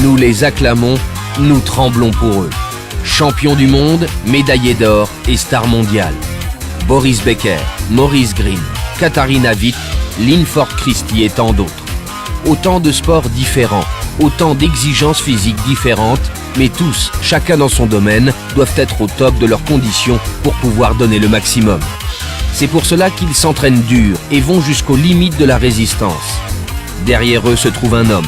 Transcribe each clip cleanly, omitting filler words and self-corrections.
Nous les acclamons, nous tremblons pour eux. Champion du monde, médaillé d'or et star mondiale. Boris Becker, Maurice Greene, Katharina Witt, Linford Christie et tant d'autres. Autant de sports différents, autant d'exigences physiques différentes, mais tous, chacun dans son domaine, doivent être au top de leurs conditions pour pouvoir donner le maximum. C'est pour cela qu'ils s'entraînent dur et vont jusqu'aux limites de la résistance. Derrière eux se trouve un homme.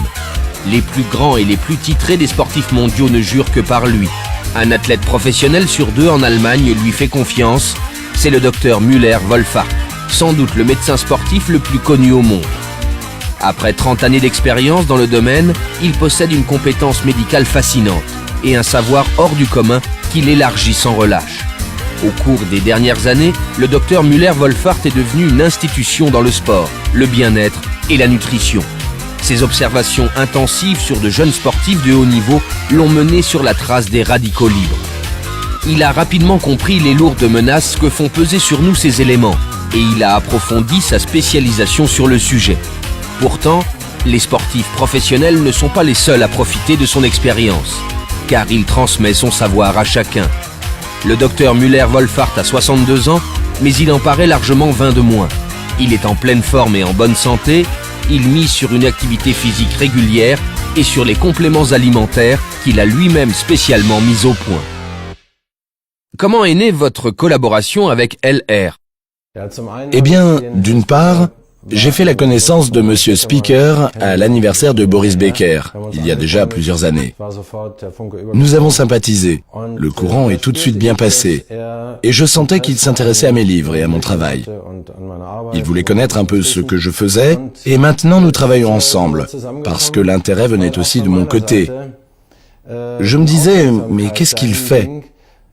Les plus grands et les plus titrés des sportifs mondiaux ne jurent que par lui. Un athlète professionnel sur 2 en Allemagne lui fait confiance. C'est le docteur Müller-Wohlfahrt, sans doute le médecin sportif le plus connu au monde. Après 30 années d'expérience dans le domaine, il possède une compétence médicale fascinante et un savoir hors du commun qu'il élargit sans relâche. Au cours des dernières années, le docteur Müller-Wohlfahrt est devenu une institution dans le sport, le bien-être et la nutrition. Ses observations intensives sur de jeunes sportifs de haut niveau l'ont mené sur la trace des radicaux libres. Il a rapidement compris les lourdes menaces que font peser sur nous ces éléments et il a approfondi sa spécialisation sur le sujet. Pourtant, les sportifs professionnels ne sont pas les seuls à profiter de son expérience, car il transmet son savoir à chacun. Le docteur Müller-Wohlfahrt a 62 ans, mais il en paraît largement 20 de moins. Il est en pleine forme et en bonne santé, il mise sur une activité physique régulière et sur les compléments alimentaires qu'il a lui-même spécialement mis au point. Comment est née votre collaboration avec LR ? Eh bien, d'une part, j'ai fait la connaissance de Monsieur Speaker à l'anniversaire de Boris Becker, il y a déjà plusieurs années. Nous avons sympathisé, le courant est tout de suite bien passé, et je sentais qu'il s'intéressait à mes livres et à mon travail. Il voulait connaître un peu ce que je faisais, et maintenant nous travaillons ensemble, parce que l'intérêt venait aussi de mon côté. Je me disais, mais qu'est-ce qu'il fait ?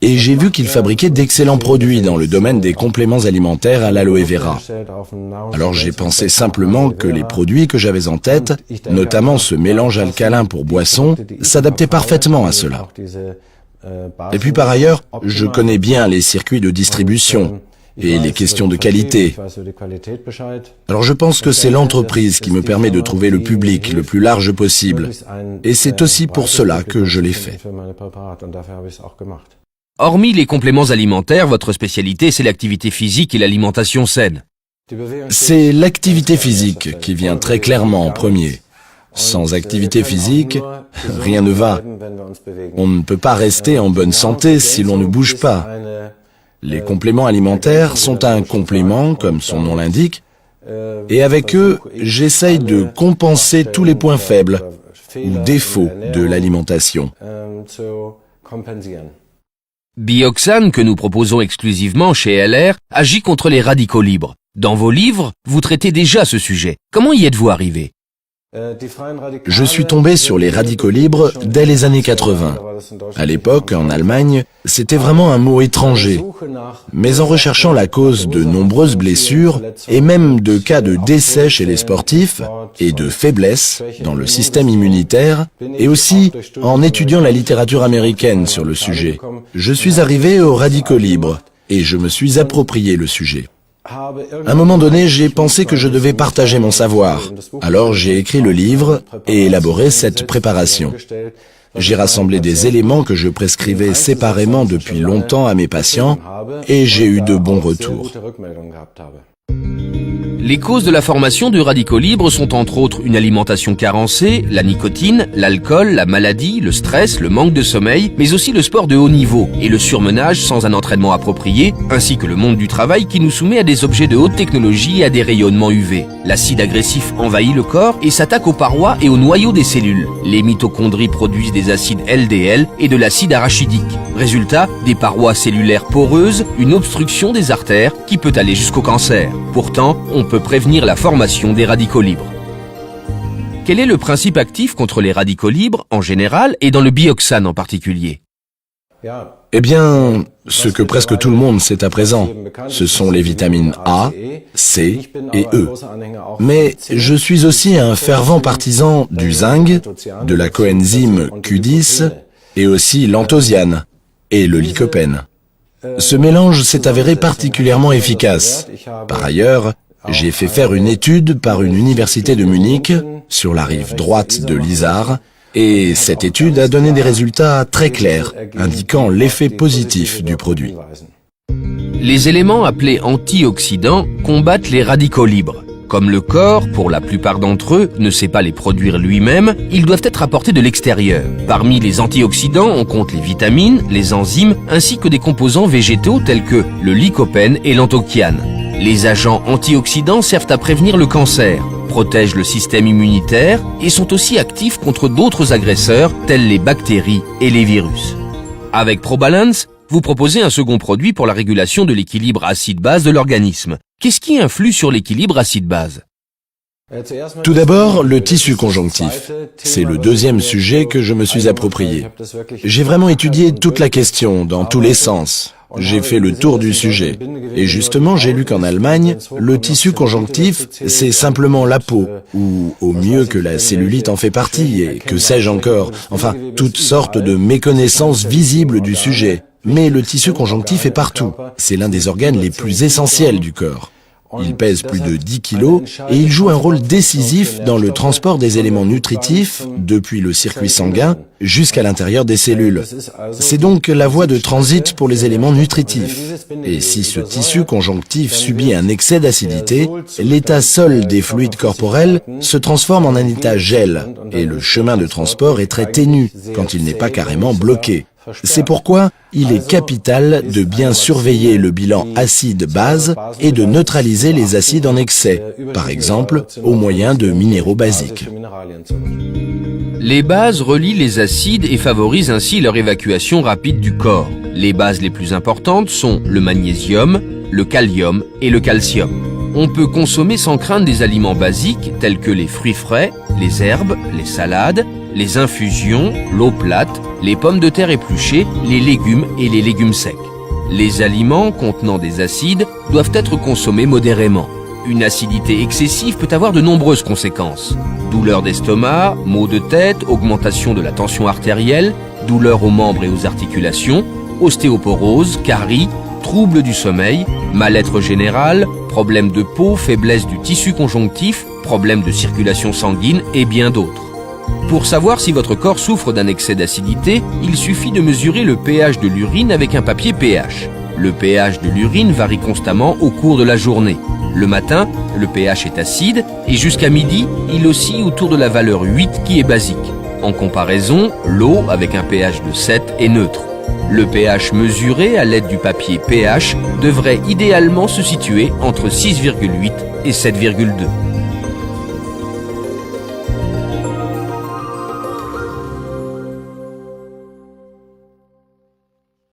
Et j'ai vu qu'il fabriquait d'excellents produits dans le domaine des compléments alimentaires à l'aloe vera. Alors j'ai pensé simplement que les produits que j'avais en tête, notamment ce mélange alcalin pour boissons, s'adaptaient parfaitement à cela. Et puis par ailleurs, je connais bien les circuits de distribution et les questions de qualité. Alors je pense que c'est l'entreprise qui me permet de trouver le public le plus large possible. Et c'est aussi pour cela que je l'ai fait. Hormis les compléments alimentaires, votre spécialité, c'est l'activité physique et l'alimentation saine. C'est l'activité physique qui vient très clairement en premier. Sans activité physique, rien ne va. On ne peut pas rester en bonne santé si l'on ne bouge pas. Les compléments alimentaires sont un complément, comme son nom l'indique, et avec eux, j'essaye de compenser tous les points faibles ou défauts de l'alimentation. Bioxane, que nous proposons exclusivement chez LR, agit contre les radicaux libres. Dans vos livres, vous traitez déjà ce sujet. Comment y êtes-vous arrivé ? Je suis tombé sur les radicaux libres dès les années 80. À l'époque, en Allemagne, c'était vraiment un mot étranger. Mais en recherchant la cause de nombreuses blessures et même de cas de décès chez les sportifs et de faiblesse dans le système immunitaire, et aussi en étudiant la littérature américaine sur le sujet, je suis arrivé aux radicaux libres et je me suis approprié le sujet. À un moment donné, j'ai pensé que je devais partager mon savoir. Alors j'ai écrit le livre et élaboré cette préparation. J'ai rassemblé des éléments que je prescrivais séparément depuis longtemps à mes patients et j'ai eu de bons retours. Les causes de la formation de radicaux libres sont entre autres une alimentation carencée, la nicotine, l'alcool, la maladie, le stress, le manque de sommeil, mais aussi le sport de haut niveau et le surmenage sans un entraînement approprié, ainsi que le monde du travail qui nous soumet à des objets de haute technologie et à des rayonnements UV. L'acide agressif envahit le corps et s'attaque aux parois et aux noyaux des cellules. Les mitochondries produisent des acides LDL et de l'acide arachidique. Résultat, des parois cellulaires poreuses, une obstruction des artères qui peut aller jusqu'au cancer. Pourtant, on peut prévenir la formation des radicaux libres. Quel est le principe actif contre les radicaux libres en général et dans le bioxane en particulier ? Eh bien, ce que presque tout le monde sait à présent, ce sont les vitamines A, C et E. Mais je suis aussi un fervent partisan du zinc, de la coenzyme Q10 et aussi l'anthosiane et le lycopène. Ce mélange s'est avéré particulièrement efficace. Par ailleurs, j'ai fait faire une étude par une université de Munich, sur la rive droite de l'Isar, Et cette étude a donné des résultats très clairs, indiquant l'effet positif du produit. Les éléments appelés antioxydants combattent les radicaux libres. Comme le corps, pour la plupart d'entre eux, ne sait pas les produire lui-même, ils doivent être apportés de l'extérieur. Parmi les antioxydants, on compte les vitamines, les enzymes, ainsi que des composants végétaux tels que le lycopène et l'anthocyane. Les agents antioxydants servent à prévenir le cancer, protègent le système immunitaire et sont aussi actifs contre d'autres agresseurs tels les bactéries et les virus. Avec ProBalance, vous proposez un second produit pour la régulation de l'équilibre acide-base de l'organisme. Qu'est-ce qui influe sur l'équilibre acide-base ? Tout d'abord, le tissu conjonctif. C'est le deuxième sujet que je me suis approprié. J'ai vraiment étudié toute la question, dans tous les sens. J'ai fait le tour du sujet. Et justement, j'ai lu qu'en Allemagne, le tissu conjonctif, c'est simplement la peau, ou au mieux que la cellulite en fait partie, et que sais-je encore. Enfin, toutes sortes de méconnaissances visibles du sujet. Mais le tissu conjonctif est partout. C'est l'un des organes les plus essentiels du corps. Il pèse plus de 10 kilos et il joue un rôle décisif dans le transport des éléments nutritifs depuis le circuit sanguin jusqu'à l'intérieur des cellules. C'est donc la voie de transit pour les éléments nutritifs. Et si ce tissu conjonctif subit un excès d'acidité, l'état sol des fluides corporels se transforme en un état gel et le chemin de transport est très ténu quand il n'est pas carrément bloqué. C'est pourquoi il est capital de bien surveiller le bilan acide-base et de neutraliser les acides en excès, par exemple au moyen de minéraux basiques. Les bases relient les acides et favorisent ainsi leur évacuation rapide du corps. Les bases les plus importantes sont le magnésium, le kalium et le calcium. On peut consommer sans crainte des aliments basiques tels que les fruits frais, les herbes, les salades, les infusions, l'eau plate, les pommes de terre épluchées, les légumes et les légumes secs. Les aliments contenant des acides doivent être consommés modérément. Une acidité excessive peut avoir de nombreuses conséquences. Douleurs d'estomac, maux de tête, augmentation de la tension artérielle, douleurs aux membres et aux articulations, ostéoporose, caries, troubles du sommeil, mal-être général, problèmes de peau, faiblesse du tissu conjonctif, problèmes de circulation sanguine et bien d'autres. Pour savoir si votre corps souffre d'un excès d'acidité, il suffit de mesurer le pH de l'urine avec un papier pH. Le pH de l'urine varie constamment au cours de la journée. Le matin, le pH est acide et jusqu'à midi, il oscille autour de la valeur 8 qui est basique. En comparaison, l'eau avec un pH de 7 est neutre. Le pH mesuré à l'aide du papier pH devrait idéalement se situer entre 6,8 et 7,2.